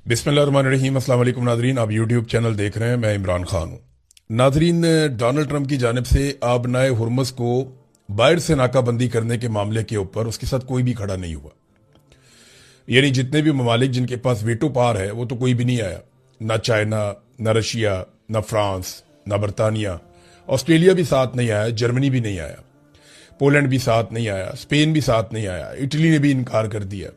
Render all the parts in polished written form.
बिस्मिल्लाहिर्रहमानिर्रहीम। अस्सलाम वालेकुम नाजरीन, आप यूट्यूब चैनल देख रहे हैं, मैं इमरान खान हूँ। नाजरीन, डोनाल्ड ट्रंप की जानिब से आबनाए हुर्मुज़ को बाहर से नाकाबंदी करने के मामले के ऊपर उसके साथ कोई भी खड़ा नहीं हुआ। यानी जितने भी ममालिक जिनके पास वेटो पावर है वो तो कोई भी नहीं आया। ना चाइना, ना रशिया, ना फ्रांस, ना बरतानिया। ऑस्ट्रेलिया भी साथ नहीं आया, जर्मनी भी नहीं आया, पोलैंड भी साथ नहीं आया, स्पेन भी साथ नहीं आया, इटली ने भी इनकार कर दिया।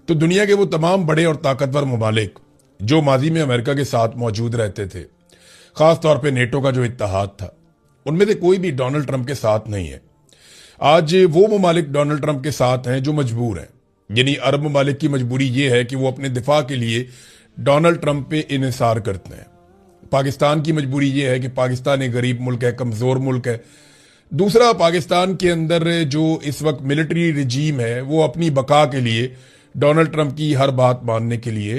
तो दुनिया के वो तमाम बड़े और ताकतवर ममालिक जो माजी में अमेरिका के साथ मौजूद रहते थे, खास तौर पे नेटो का जो इत्तेहाद था, उनमें से कोई भी डोनाल्ड ट्रंप के साथ नहीं है। आज वो ममालिक डोनाल्ड ट्रंप के साथ हैं जो मजबूर हैं। यानी अरब ममालिक की मजबूरी ये है कि वो अपने दिफा के लिए डोनाल्ड ट्रंप पे इन्हिसार करते हैं। पाकिस्तान की मजबूरी ये है कि पाकिस्तान एक गरीब मुल्क है, कमजोर मुल्क है। दूसरा, पाकिस्तान के अंदर जो इस वक्त मिलिट्री रिजीम है वो अपनी बका के लिए डोनाल्ड ट्रंप की हर बात मानने के लिए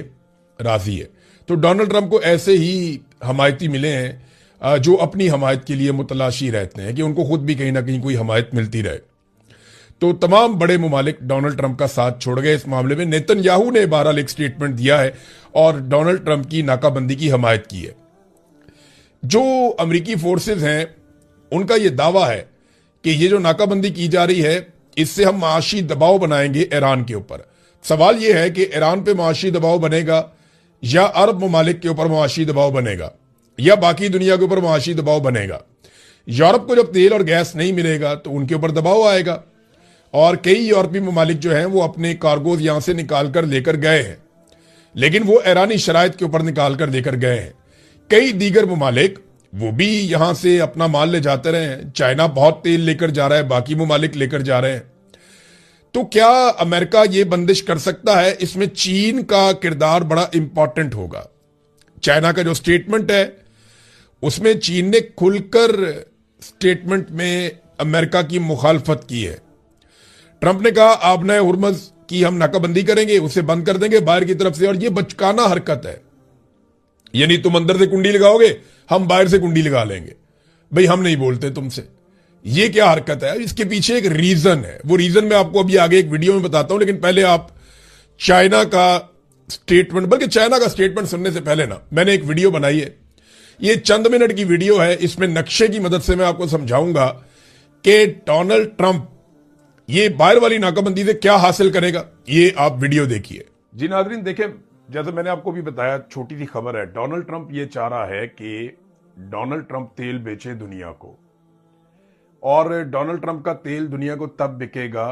राजी है। तो डोनाल्ड ट्रंप को ऐसे ही हमायती मिले हैं जो अपनी हमायत के लिए मुतलाशी रहते हैं कि उनको खुद भी कहीं ना कहीं कोई हमायत मिलती रहे। तो तमाम बड़े ममालिक डोनाल्ड ट्रंप का साथ छोड़ गए। इस मामले में नेतन्याहू ने बहरहाल एक स्टेटमेंट दिया है और डोनाल्ड ट्रंप की नाकाबंदी की हमायत की है। जो अमरीकी फोर्सेज हैं उनका यह दावा है कि ये जो नाकाबंदी की जा रही है इससे हम माशी दबाव बनाएंगे ईरान के ऊपर। सवाल यह है कि ईरान पे माशी दबाव बनेगा या अरब ममालिक के ऊपर माशी दबाव बनेगा या बाकी दुनिया के ऊपर माशी दबाव बनेगा। यूरोप को जब तेल और गैस नहीं मिलेगा तो उनके ऊपर दबाव आएगा और कई यूरोपीय ममालिक जो हैं वो अपने कार्गोज यहां से निकाल कर लेकर गए हैं, लेकिन वो ईरानी शराइत के ऊपर निकाल कर लेकर गए हैं। कई दीगर ममालिक वो भी यहां से अपना माल ले जाते रहे हैं। चाइना बहुत तेल लेकर जा रहा है, बाकी ममालिक लेकर जा रहे हैं। तो क्या अमेरिका ये बंदिश कर सकता है? इसमें चीन का किरदार बड़ा इंपॉर्टेंट होगा। चाइना का जो स्टेटमेंट है उसमें चीन ने खुलकर स्टेटमेंट में अमेरिका की मुखालफत की है। ट्रंप ने कहा आबनाए हुर्मुज़ की हम नाकाबंदी करेंगे, उसे बंद कर देंगे बाहर की तरफ से, और ये बचकाना हरकत है। यानी तुम अंदर से कुंडी लगाओगे, हम बाहर से कुंडी लगा लेंगे। भाई हम नहीं बोलते तुमसे। ये क्या हरकत है? इसके पीछे एक रीजन है। वो रीजन मैं आपको अभी आगे एक वीडियो में बताता हूं, लेकिन पहले आप चाइना का स्टेटमेंट, बल्कि चाइना का स्टेटमेंट सुनने से पहले ना, मैंने एक वीडियो बनाई है। ये चंद मिनट की वीडियो है। इसमें नक्शे की मदद से मैं आपको समझाऊंगा कि डोनाल्ड ट्रंप ये बाहर वाली नाकाबंदी से क्या हासिल करेगा। ये आप वीडियो देखिए। जी नाज़रीन, देखें, जैसे मैंने आपको भी बताया, छोटी सी खबर है। डोनाल्ड ट्रंप ये चाह रहा है कि डोनाल्ड ट्रंप तेल बेचे दुनिया को, और डोनाल्ड ट्रंप का तेल दुनिया को तब बिकेगा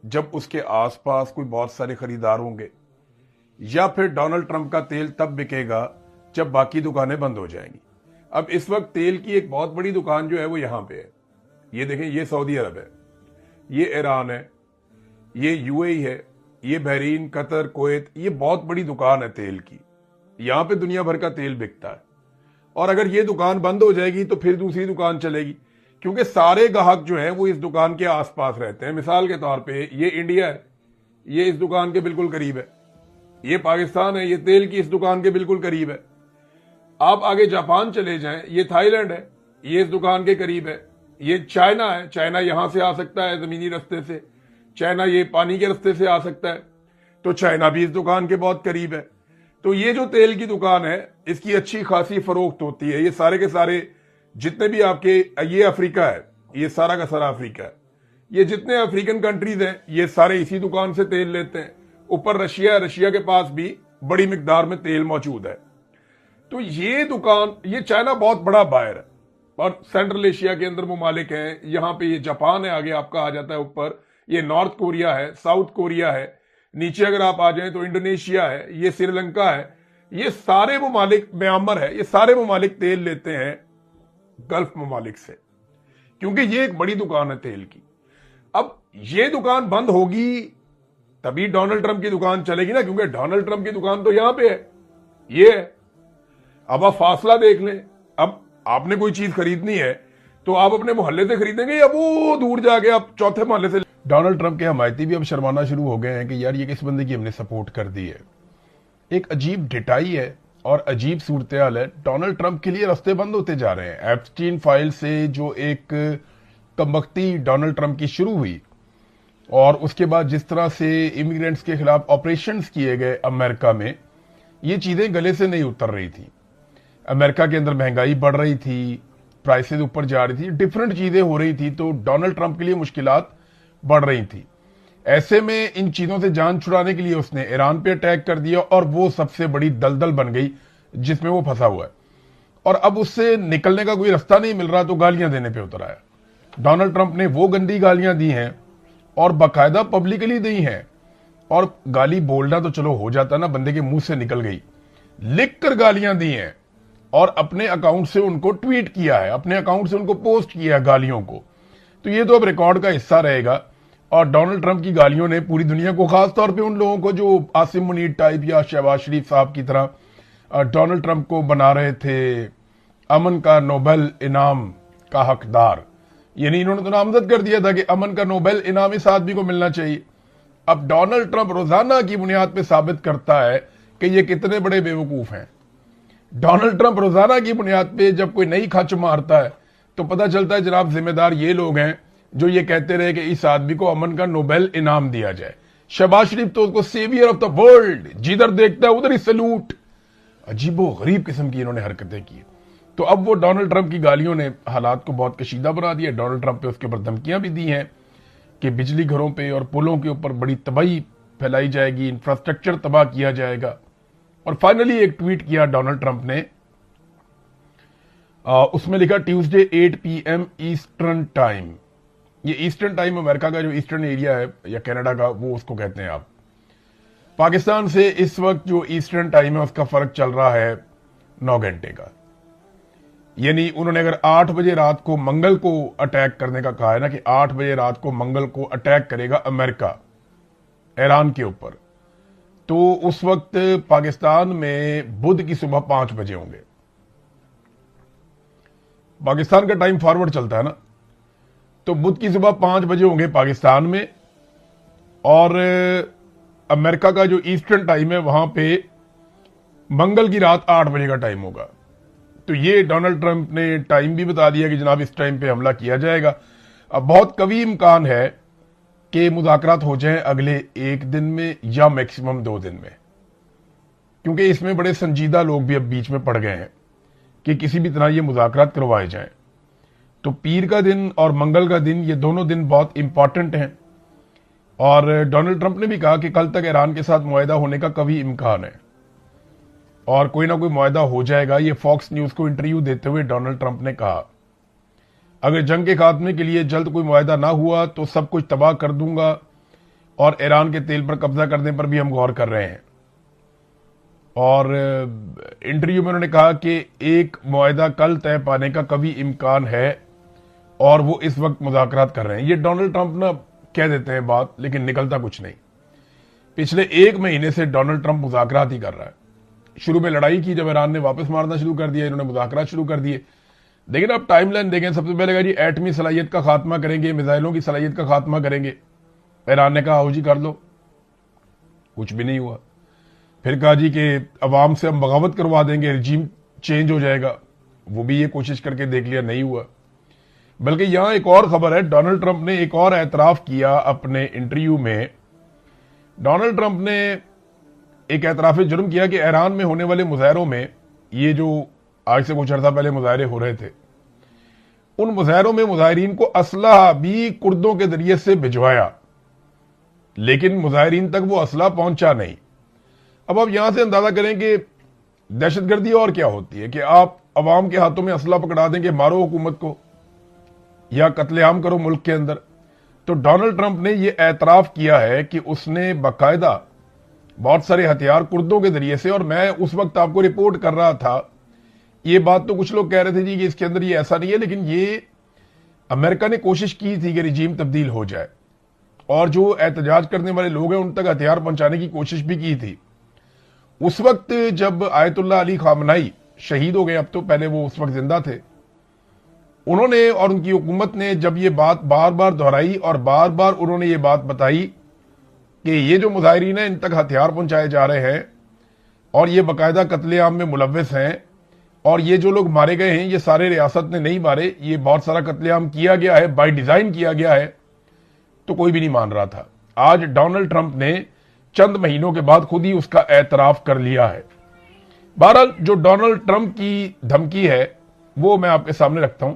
जब उसके आसपास कोई बहुत सारे खरीदार होंगे, या फिर डोनाल्ड ट्रंप का तेल तब बिकेगा जब बाकी दुकानें बंद हो जाएंगी। अब इस वक्त तेल की एक बहुत बड़ी दुकान जो है वो यहां पे है। ये देखें, ये सऊदी अरब है, ये ईरान है, ये यूएई है, ये बहरीन, कतर, कुवैत। ये बहुत बड़ी दुकान है तेल की। यहां पे दुनिया भर का तेल बिकता है। और अगर ये दुकान बंद हो जाएगी तो फिर दूसरी दुकान चलेगी, क्योंकि सारे ग्राहक जो हैं वो इस दुकान के आसपास रहते हैं। मिसाल के तौर पे ये इंडिया है, ये इस दुकान के बिल्कुल करीब है। ये पाकिस्तान है, ये तेल की इस दुकान के बिल्कुल करीब है। आप आगे जापान चले जाएं, ये थाईलैंड है, ये इस दुकान के करीब है। ये चाइना है, चाइना यहां से आ सकता है जमीनी रास्ते से, चाइना ये पानी के रास्ते से आ सकता है, तो चाइना भी इस दुकान के बहुत करीब है। तो ये जो तेल की दुकान है इसकी अच्छी खासी फरोख्त होती है। ये सारे के सारे जितने भी आपके, ये अफ्रीका है, ये सारा का सारा अफ्रीका है, ये जितने अफ्रीकन कंट्रीज हैं ये सारे इसी दुकान से तेल लेते हैं। ऊपर रशिया, रशिया के पास भी बड़ी मिकदार में तेल मौजूद है। तो ये दुकान, ये चाइना बहुत बड़ा बायर है, और सेंट्रल एशिया के अंदर ममालिक हैं। यहां पे ये जापान है, आगे आपका आ जाता है ऊपर, ये नॉर्थ कोरिया है, साउथ कोरिया है, नीचे अगर आप आ जाएं तो इंडोनेशिया है, ये श्रीलंका है, ये सारे ममालिक, म्यांमार है, ये सारे ममालिक तेल लेते हैं गल्फ ममालिक से, क्योंकि ये एक बड़ी दुकान है तेल की। अब ये दुकान बंद होगी तभी डोनाल्ड ट्रंप की दुकान चलेगी ना, क्योंकि डोनाल्ड ट्रंप की दुकान तो यहां पे है, ये है। अब आप फासला देख लें। अब आपने कोई चीज खरीदनी है तो आप अपने मोहल्ले से खरीदेंगे या वो दूर जाके आप चौथे मोहल्ले से? डोनाल्ड ट्रंप के हमायती भी अब शर्माना शुरू हो गए हैं कि यार ये किस बंदे की हमने सपोर्ट कर दी है। एक अजीब डिटाई है और अजीब सूरत हाल है। डोनाल्ड ट्रंप के लिए रास्ते बंद होते जा रहे हैं। एप्स्टीन फाइल से जो एक कमबख्ती डोनाल्ड ट्रंप की शुरू हुई, और उसके बाद जिस तरह से इमिग्रेंट्स के खिलाफ ऑपरेशंस किए गए अमेरिका में, ये चीजें गले से नहीं उतर रही थी। अमेरिका के अंदर महंगाई बढ़ रही थी, प्राइसेस ऊपर जा रही थी, डिफरेंट चीजें हो रही थी, तो डोनाल्ड ट्रंप के लिए मुश्किलात बढ़ रही थी। ऐसे में इन चीजों से जान छुड़ाने के लिए उसने ईरान पे अटैक कर दिया और वो सबसे बड़ी दलदल बन गई जिसमें वो फंसा हुआ है, और अब उससे निकलने का कोई रास्ता नहीं मिल रहा, तो गालियां देने पे उतर आया। डोनाल्ड ट्रंप ने वो गंदी गालियां दी हैं और बाकायदा पब्लिकली दी हैं, और गाली बोलना तो चलो हो जाता ना, बंदे के मुंह से निकल गई, लिख कर गालियां दी हैं और अपने अकाउंट से उनको ट्वीट किया है, अपने अकाउंट से उनको पोस्ट किया है गालियों को। तो ये तो अब रिकॉर्ड का हिस्सा रहेगा। और डोनाल्ड ट्रंप की गालियों ने पूरी दुनिया को, खासतौर पे उन लोगों को जो आसिम मुनीर टाइप या शहबाज शरीफ साहब की तरह डोनाल्ड ट्रंप को बना रहे थे अमन का नोबेल इनाम का हकदार, यानी इन्होंने तो नामजद कर दिया था कि अमन का नोबेल इनाम इस आदमी को मिलना चाहिए। अब डोनाल्ड ट्रंप रोजाना की बुनियाद पे साबित करता है कि ये कितने बड़े बेवकूफ हैं। डोनाल्ड ट्रंप रोजाना की बुनियाद पे जब कोई नई खच मारता है तो पता चलता है जनाब जिम्मेदार ये लोग हैं जो ये कहते रहे कि इस आदमी को अमन का नोबेल इनाम दिया जाए। शहबाज शरीफ तो उसको सेवियर ऑफ द वर्ल्ड, जिधर देखता है उधर ही सैल्यूट। अजीबो गरीब किस्म की इन्होंने हरकतें की। तो अब वो डोनाल्ड ट्रंप की गालियों ने हालात को बहुत कशीदा बना दिया। डोनाल्ड ट्रंप पे उसके ऊपर धमकियां भी दी हैं कि बिजली घरों पे और पुलों के ऊपर बड़ी तबाही फैलाई जाएगी, इंफ्रास्ट्रक्चर तबाह किया जाएगा। और फाइनली एक ट्वीट किया डोनाल्ड ट्रंप ने, उसमें लिखा ट्यूसडे 8 PM ईस्टर्न टाइम। ये ईस्टर्न टाइम अमेरिका का जो ईस्टर्न एरिया है या कनाडा का, वो उसको कहते हैं आप। पाकिस्तान से इस वक्त जो ईस्टर्न टाइम है उसका फर्क चल रहा है 9 घंटे का। यानी उन्होंने अगर 8 बजे रात को मंगल को अटैक करने का कहा है ना, कि 8 बजे रात को मंगल को अटैक करेगा अमेरिका ईरान के ऊपर, तो उस वक्त पाकिस्तान में बुध की सुबह 5 बजे होंगे। पाकिस्तान का टाइम फॉरवर्ड चलता है ना, तो बुध की सुबह 5 बजे होंगे पाकिस्तान में, और अमेरिका का जो ईस्टर्न टाइम है वहां पे मंगल की रात 8 बजे का टाइम होगा। तो ये डोनाल्ड ट्रंप ने टाइम भी बता दिया कि जनाब इस टाइम पे हमला किया जाएगा। अब बहुत कभी इम्कान है कि मुज़ाकरात हो जाएं अगले 1 दिन में या मैक्सिमम 2 दिन में, क्योंकि इसमें बड़े संजीदा लोग भी अब बीच में पड़ गए हैं कि किसी भी तरह ये मुज़ाकरात करवाए जाएं। तो पीर का दिन और मंगल का दिन, ये दोनों दिन बहुत इंपॉर्टेंट हैं। और डोनाल्ड ट्रंप ने भी कहा कि कल तक ईरान के साथ मुआहदा होने का कभी इम्कान है और कोई ना कोई मुआहदा हो जाएगा। ये फॉक्स न्यूज को इंटरव्यू देते हुए डोनाल्ड ट्रंप ने कहा, अगर जंग के खात्मे के लिए जल्द कोई मुआहदा ना हुआ तो सब कुछ तबाह कर दूंगा, और ईरान के तेल पर कब्जा करने पर भी हम गौर कर रहे हैं। और इंटरव्यू में उन्होंने कहा कि एक मुआहदा कल तय पाने का कभी इम्कान है और वो इस वक्त मुज़ाकरात कर रहे हैं। ये डोनाल्ड ट्रंप ना कह देते हैं बात, लेकिन निकलता कुछ नहीं। पिछले 1 महीने से डोनाल्ड ट्रंप मुज़ाकरात ही कर रहा है। शुरू में लड़ाई की, जब ईरान ने वापस मारना शुरू कर दिया, इन्होंने मुज़ाकरात शुरू कर दिए। लेकिन अब टाइमलाइन देखें, सबसे पहले कहा जी एटमी सलाहियत का खात्मा करेंगे, मिसाइलों की सलाहियत का खात्मा करेंगे। ईरान ने कहा आओ जी कर लो, कुछ भी नहीं हुआ। फिर कहा जी कि अवाम से हम बगावत करवा देंगे, रिजीम चेंज हो जाएगा, वो भी ये कोशिश करके देख लिया, नहीं हुआ। बल्कि यहां एक और खबर है, डोनाल्ड ट्रंप ने एक और एतराफ किया अपने इंटरव्यू में। डोनाल्ड ट्रंप ने एक एतराफ जुर्म किया कि ईरान में होने वाले मुजाहरों में, ये जो आज से कुछ अर्सा पहले मुजाहरे हो रहे थे, उन मुजाहरों में मुजाहरीन को असलहा भी कुर्दों के जरिए से भिजवाया, लेकिन मुजाहरीन तक वो असला पहुंचा नहीं। अब आप यहां से अंदाजा करें कि दहशतगर्दी और क्या होती है कि आप अवाम के हाथों में असला पकड़ा देंगे, मारो हुकूमत को या कत्लेआम करो मुल्क के अंदर। तो डोनाल्ड ट्रंप ने यह एतराफ किया है कि उसने बाकायदा बहुत सारे हथियार कुर्दों के जरिए से, और मैं उस वक्त आपको रिपोर्ट कर रहा था, ये बात तो कुछ लोग कह रहे थे जी कि इसके अंदर ये ऐसा नहीं है, लेकिन ये अमेरिका ने कोशिश की थी कि रिजीम तब्दील हो जाए, और जो एहतजाज करने वाले लोग हैं उन तक हथियार पहुंचाने की कोशिश भी की थी। उस वक्त जब आयतुल्लाह अली खामनाई शहीद हो गए, अब तो पहले वो उस वक्त जिंदा थे, उन्होंने और उनकी हुकूमत ने जब ये बात बार बार दोहराई और बार बार उन्होंने ये बात बताई कि ये जो मुजाहिरीन हैं इन तक हथियार पहुंचाए जा रहे हैं और ये बाकायदा कत्लेआम में मुलव्वस हैं, और ये जो लोग मारे गए हैं ये सारे रियासत ने नहीं मारे, ये बहुत सारा कत्लेआम किया गया है, बाय डिजाइन किया गया है, तो कोई भी नहीं मान रहा था। आज डोनाल्ड ट्रंप ने चंद महीनों के बाद खुद ही उसका एतराफ कर लिया है। बहरहाल जो डोनाल्ड ट्रंप की धमकी है वो मैं आपके सामने रखता हूं।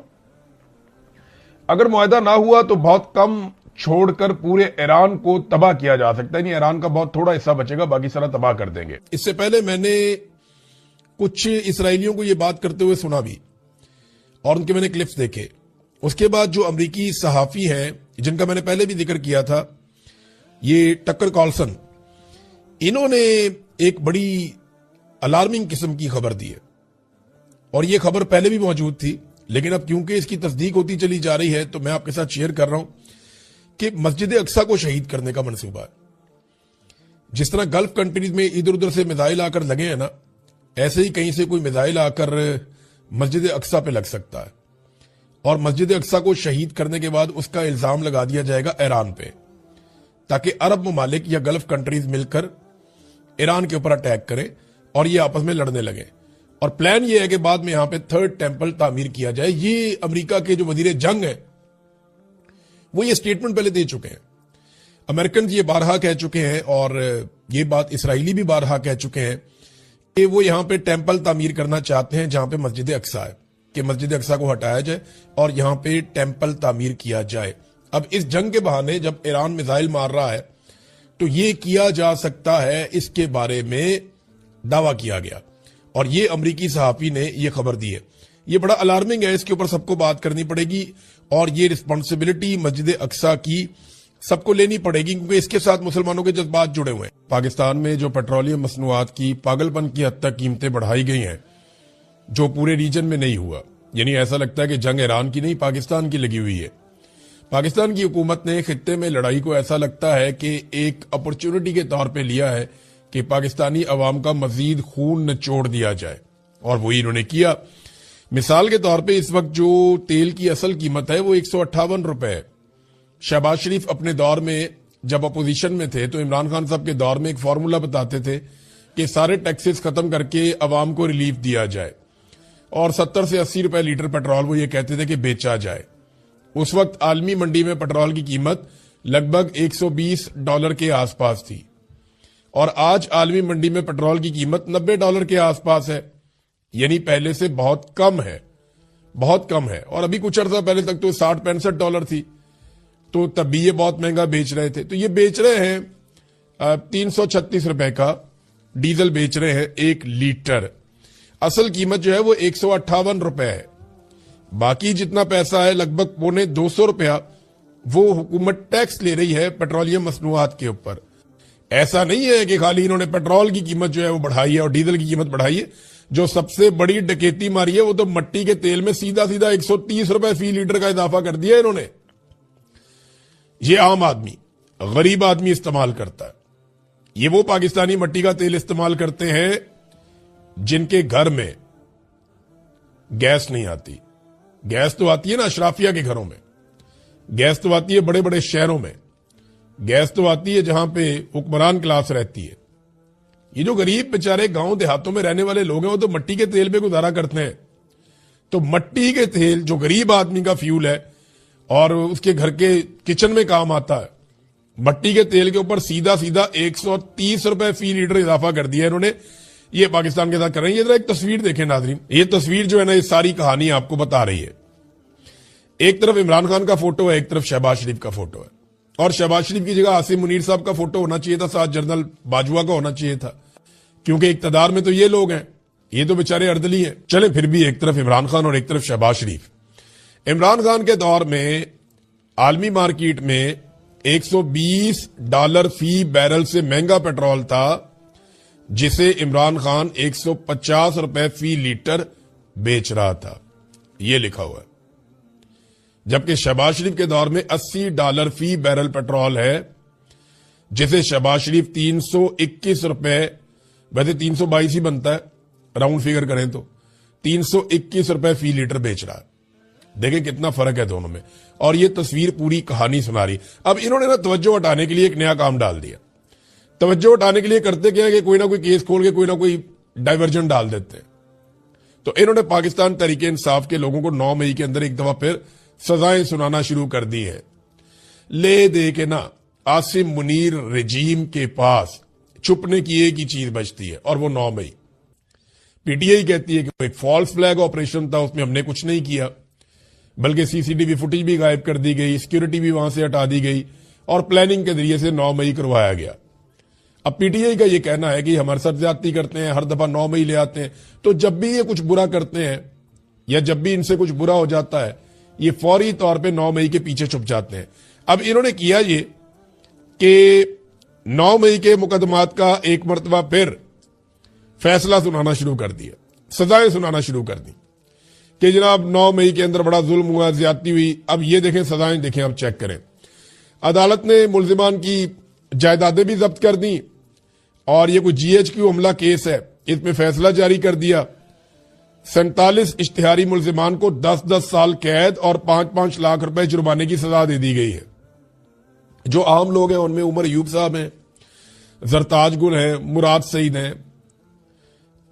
अगर मुआहदा ना हुआ तो बहुत कम छोड़कर पूरे ईरान को तबाह किया जा सकता है। नहीं, ईरान का बहुत थोड़ा हिस्सा बचेगा, बाकी सारा तबाह कर देंगे। इससे पहले मैंने कुछ इसराइलियों को यह बात करते हुए सुना भी और उनके मैंने क्लिप्स देखे। उसके बाद जो अमरीकी सहाफी हैं जिनका मैंने पहले भी जिक्र किया था, ये टक्कर कार्लसन, इन्होंने एक बड़ी अलार्मिंग किस्म की खबर दी है। और यह खबर पहले भी मौजूद थी, लेकिन अब क्योंकि इसकी तस्दीक होती चली जा रही है तो मैं आपके साथ शेयर कर रहा हूं कि मस्जिद अक्सा को शहीद करने का मंसूबा है। जिस तरह गल्फ कंट्रीज में इधर उधर से मिसाइल आकर लगे हैं ना, ऐसे ही कहीं से कोई मिसाइल आकर मस्जिद अक्सा पे लग सकता है और मस्जिद अक्सा को शहीद करने के बाद उसका इल्जाम लगा दिया जाएगा ईरान पे, ताकि अरब ममालिक या गल्फ कंट्रीज मिलकर ईरान के ऊपर अटैक करें और ये आपस में लड़ने लगे। और प्लान ये है कि बाद में यहां पे थर्ड टेंपल तामीर किया जाए। ये अमेरिका के जो वजीर जंग है वो ये स्टेटमेंट पहले दे चुके हैं। अमेरिकन ये बारहा कह चुके हैं और ये बात इसराइली भी बारहा कह चुके हैं कि वो यहां पे टेंपल तामीर करना चाहते हैं जहां पे मस्जिद अक्सा है, कि मस्जिद अक्सा को हटाया जाए और यहां पे टेंपल तामीर किया जाए। अब इस जंग के बहाने जब ईरान मिसाइल मार रहा है तो ये किया जा सकता है, इसके बारे में दावा किया गया और ये अमरीकी सहाफी ने ये खबर दी है। ये बड़ा अलार्मिंग है, इसके ऊपर सबको बात करनी पड़ेगी और ये रिस्पॉन्सिबिलिटी मस्जिद अक्सा की सबको लेनी पड़ेगी, क्योंकि इसके साथ मुसलमानों के जज्बात जुड़े हुए हैं। पाकिस्तान में जो पेट्रोलियम मसनूआत की पागलपन की हद तक कीमतें बढ़ाई गई हैं, जो पूरे रीजन में नहीं हुआ। यानी ऐसा लगता है कि जंग ईरान की नहीं, पाकिस्तान की लगी हुई है। पाकिस्तान की हुकूमत ने खित्ते में लड़ाई को ऐसा लगता है कि एक अपॉर्चुनिटी के तौर पे लिया है कि पाकिस्तानी अवाम का मजीद खून निचोड़ दिया जाए, और वही इन्होंने किया। मिसाल के तौर पे इस वक्त जो तेल की असल कीमत है वो 158 रुपए है। शहबाज शरीफ अपने दौर में जब अपोजिशन में थे तो इमरान खान साहब के दौर में एक फार्मूला बताते थे कि सारे टैक्सेस खत्म करके अवाम को रिलीफ दिया जाए और 70 से 80 रुपए लीटर पेट्रोल वो ये कहते थे कि बेचा जाए। उस वक्त आलमी मंडी में पेट्रोल की कीमत लगभग $120 के आसपास थी और आज आलमी मंडी में पेट्रोल की कीमत $90 के आसपास है। यानी पहले से बहुत कम है, बहुत कम है। और अभी कुछ अर्सा पहले तक तो $60-65 थी, तो तब भी ये बहुत महंगा बेच रहे थे। तो ये बेच रहे हैं 336 रुपए का डीजल बेच रहे हैं 1 लीटर। असल कीमत जो है वो 158 रुपए है। बाकी जितना पैसा है लगभग $250 वो हुकूमत टैक्स ले रही है पेट्रोलियम मसनूआत के ऊपर। ऐसा नहीं है कि खाली इन्होंने पेट्रोल की कीमत जो है वो बढ़ाई है और डीजल की कीमत बढ़ाई है। जो सबसे बड़ी डकैती मारी है वो तो मट्टी के तेल में सीधा सीधा 130 रुपए फी लीटर का इजाफा कर दिया इन्होंने। ये आम आदमी, गरीब आदमी इस्तेमाल करता है। ये वो पाकिस्तानी मट्टी का तेल इस्तेमाल करते हैं जिनके घर में गैस नहीं आती। गैस तो आती है ना अशराफिया के घरों में, गैस तो आती है बड़े बड़े शहरों में, गैस तो आती है जहां पे हुक्मरान क्लास रहती है। ये जो गरीब बेचारे गांव देहातों में रहने वाले लोग हैं वो तो मट्टी के तेल पे गुजारा करते हैं। तो मट्टी के तेल जो गरीब आदमी का फ्यूल है और उसके घर के किचन में काम आता है, मट्टी के तेल के ऊपर सीधा सीधा 130 रुपए फी लीटर इजाफा कर दिया इन्होंने। ये पाकिस्तान के साथ कर रहे हैं। ये जरा एक तस्वीर देखें नाज़रीन, ये तस्वीर जो है ना ये सारी कहानी आपको बता रही है। एक तरफ इमरान खान का फोटो है, एक तरफ शहबाज शरीफ का फोटो है, और शहबाज शरीफ की जगह आसिम मुनीर साहब का फोटो होना चाहिए था, साथ जनरल बाजवा का होना चाहिए था, क्योंकि इक्तदार में तो ये लोग हैं, ये तो बेचारे अर्दली हैं। चले फिर भी एक तरफ इमरान खान और एक तरफ शहबाज शरीफ। इमरान खान के दौर में आलमी मार्केट में $120 फी बैरल से महंगा पेट्रोल था, जिसे इमरान खान 150 रुपए फी लीटर बेच रहा था। यह लिखा हुआ है। जबकि शहबाज शरीफ के दौर में $80 फी बैरल पेट्रोल है, जिसे शहबाज शरीफ 321 रुपए, वैसे 322 ही बनता है राउंड फिगर करें तो, 321 रुपए फी लीटर बेच रहा है। देखें कितना फर्क है दोनों में। और ये तस्वीर पूरी कहानी सुना रही। अब इन्होंने ना तवज्जो हटाने के लिए एक नया काम डाल दिया। तवज्जो हटाने के लिए करते क्या है कि कोई ना कोई केस खोल के कोई ना कोई डाइवर्जन डाल देते हैं। तो इन्होंने पाकिस्तान तहरीके इंसाफ के लोगों को 9 मई के अंदर एक दफा फिर सजाएं सुनाना शुरू कर दी है। ले दे के ना आसिम मुनीर रजीम के पास छुपने की एक ही चीज बचती है और वो 9 मई। पीटीआई कहती है कि एक फॉल्स फ्लैग ऑपरेशन था, उसमें हमने कुछ नहीं किया, बल्कि सीसीटीवी फुटेज भी गायब कर दी गई, सिक्योरिटी भी वहां से हटा दी गई और प्लानिंग के जरिए से 9 मई करवाया गया। अब पीटीआई का ये कहना है कि हमारे साथ ज्यादती करते हैं, हर दफा 9 मई ले आते हैं, तो जब भी ये कुछ बुरा करते हैं या जब भी इनसे कुछ बुरा हो जाता है, ये फौरी तौर पे 9 मई के पीछे छुप जाते हैं। अब इन्होंने किया ये कि 9 मई के मुकदमात का एक मरतबा फिर फैसला सुनाना शुरू कर दिया, सजाएं सुनाना शुरू कर दी कि जनाब 9 मई के अंदर बड़ा जुल्म हुआ, ज्यादती हुई। अब ये देखें सजाएं, देखें, अब चेक करें। अदालत ने मुल्जिमान की जायदादें भी जब्त कर दी और ये कोई जीएचक्यू हमला केस है, इसमें फैसला जारी कर दिया। 47 इश्तिहारी मुल्जिमान को 10-10 साल कैद और 5-5 लाख रुपए जुर्माने की सजा दे दी गई है। जो आम लोग हैं उनमें उमर अयूब साहब हैं, जरताज गुल हैं, मुराद सईद हैं,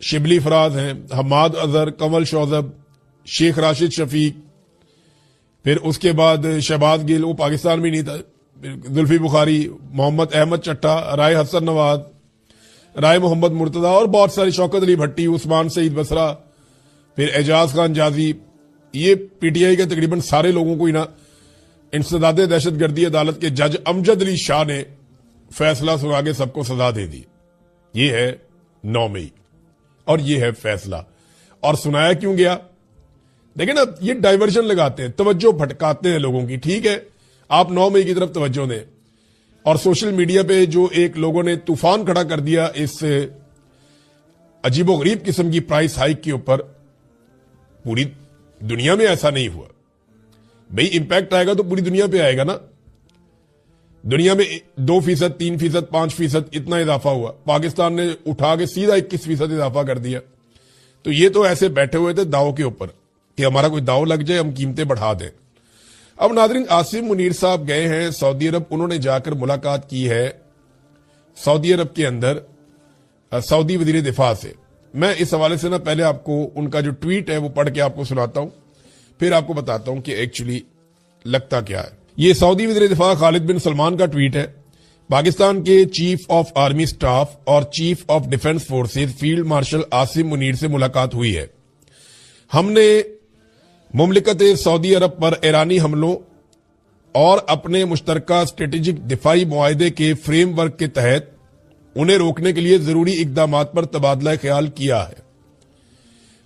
शिबली फराज हैं, हमाद अजहर, कंवल शौजब, शेख राशिद शफीक, फिर उसके बाद शहबाज गिल, वो पाकिस्तान में नहीं था, जुल्फी बुखारी, मोहम्मद अहमद चट्टा, राय हसन नवाज, राय मोहम्मद मुर्तजा और बहुत सारे, शौकत अली भट्टी, उस्मान सईद बसरा, फिर एजाज खान जाजी। ये पीटीआई के तकरीबन सारे लोगों को ही ना इंसदाद दहशतगर्दी अदालत के जज अमजद अली शाह ने फैसला सुना के सबको सजा दे दी। ये है 9 मई और ये है फैसला। और सुनाया क्यों गया? देखिए ना, ये डाइवर्जन लगाते हैं, तवज्जो भटकाते हैं लोगों की। ठीक है, आप 9 मई की तरफ तवज्जो दें और सोशल मीडिया पे जो एक लोगों ने तूफान खड़ा कर दिया इस अजीबोगरीब किस्म की प्राइस हाइक के ऊपर, पूरी दुनिया में ऐसा नहीं हुआ भाई। इंपैक्ट आएगा तो पूरी दुनिया पे आएगा ना। दुनिया में 2%, 3%, 5% इतना इजाफा हुआ, पाकिस्तान ने उठा के सीधा 21% इजाफा कर दिया। तो ये तो ऐसे बैठे हुए थे दाव के ऊपर कि हमारा कोई दाव लग जाए, हम कीमतें बढ़ा दें। अब नाज़रीन, आसिम मुनीर साहब गए हैं सऊदी अरब, उन्होंने जाकर मुलाकात की है सऊदी अरब के अंदर सऊदी वजीर दिफा से। मैं इस हवाले से ना पहले आपको उनका जो ट्वीट है वो पढ़ के आपको सुनाता हूं, फिर आपको बताता हूं कि एक्चुअली लगता क्या है। ये सऊदी वजीर दिफा खालिद बिन सलमान का ट्वीट है। पाकिस्तान के चीफ ऑफ आर्मी स्टाफ और chief of defence forces field marshal Asim Munir से मुलाकात हुई है। हमने मुमलिकत सऊदी अरब पर ईरानी हमलों और अपने मुश्तरका स्ट्रेटेजिक दिफाई मुआहदे के फ्रेमवर्क के तहत उन्हें रोकने के लिए जरूरी इकदाम पर तबादला ख्याल किया है।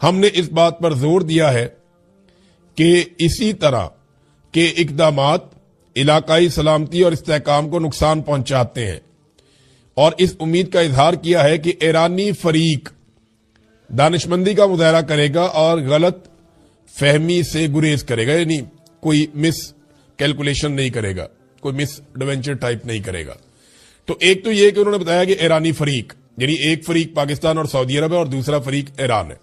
हमने इस बात पर जोर दिया है कि इसी तरह के इकदाम इलाकाई सलामती और इस्तेहकाम को नुकसान पहुंचाते हैं और इस उम्मीद का इजहार किया है कि ईरानी फरीक दानिशमंदी का मुजाहरा करेगा और गलत फहमी से गुरेज करेगा, यानी कोई मिस कैलकुलेशन नहीं करेगा, कोई मिस एडवेंचर टाइप नहीं करेगा। तो एक तो यह कि उन्होंने बताया कि ईरानी फरीक, यानी एक फरीक पाकिस्तान और सऊदी अरब है और दूसरा फरीक ईरान है।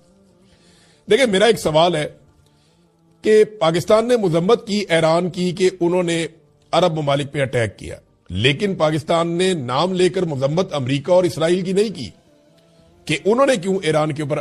देखिए, मेरा एक सवाल है कि पाकिस्तान ने मजम्मत की ईरान की कि उन्होंने अरब ममालिक पे अटैक किया, लेकिन पाकिस्तान ने नाम लेकर मजम्मत अमरीका और इसराइल की नहीं की कि उन्होंने क्यों ईरान के ऊपर